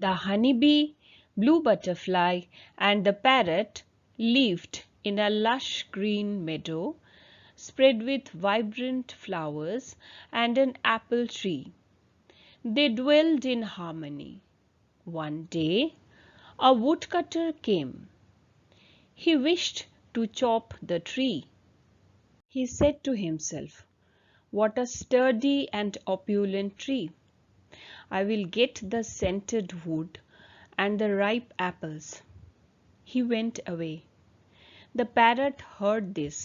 The honeybee, blue butterfly, and the parrot lived in a lush green meadow spread with vibrant flowers and an apple tree. They dwelled in harmony. One day, a woodcutter came. He wished to chop the tree. He said to himself, "What a sturdy and opulent tree! I will get the scented wood and the ripe apples." He went away. The parrot heard this.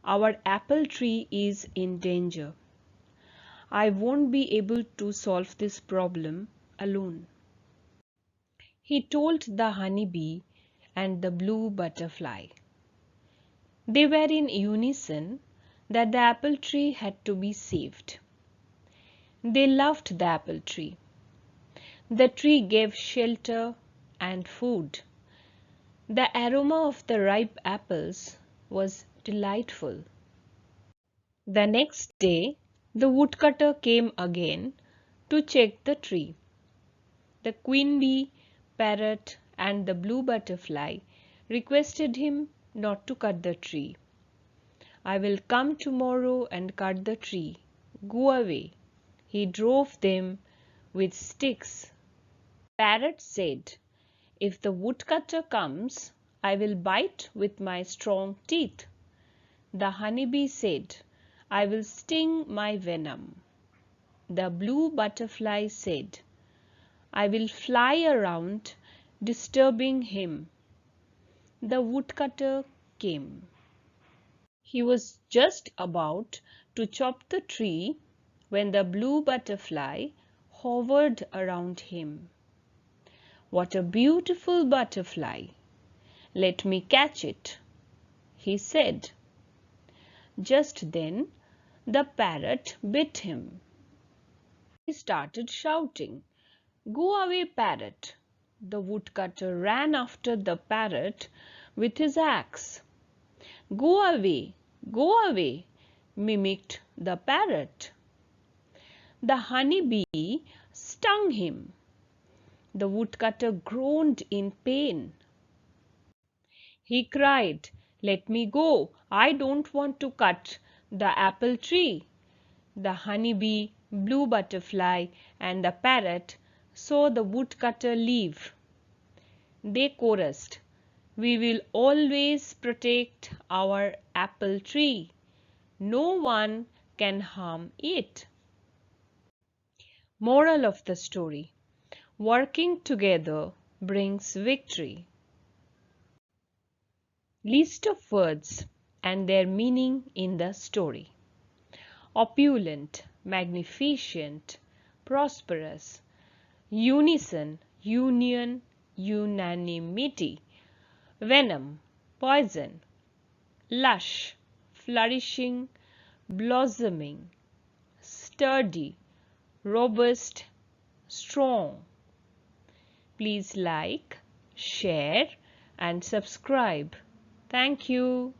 "Our apple tree is in danger. I won't be able to solve this problem alone." He told the honeybee and the blue butterfly. They were in unison that the apple tree had to be saved. They loved the apple tree. The tree gave shelter and food. The aroma of the ripe apples was delightful. The next day, the woodcutter came again to check the tree. The queen bee, parrot, and the blue butterfly requested him not to cut the tree. "I will come tomorrow and cut the tree. Go away." He drove them with sticks. Parrot said, "If the woodcutter comes, I will bite with my strong teeth." The honeybee said, "I will sting my venom." The blue butterfly said, "I will fly around disturbing him." The woodcutter came. He was just about to chop the tree when the blue butterfly hovered around him. "What a beautiful butterfly! Let me catch it," he said. Just then, the parrot bit him. He started shouting, "Go away, parrot!" The woodcutter ran after the parrot with his axe. "Go away, go away," mimicked the parrot. The honeybee stung him. The woodcutter groaned in pain. He cried, "Let me go! I don't want to cut the apple tree." The honeybee, blue butterfly, and the parrot saw the woodcutter leave. They chorused, "We will always protect our apple tree. No one can harm it." Moral of the story: working together brings victory. List of words and their meaning in the story: opulent, magnificent, prosperous, unison, union, unanimity, venom, poison, lush, flourishing, blossoming, sturdy, robust, strong. Please like, share, and subscribe. Thank you.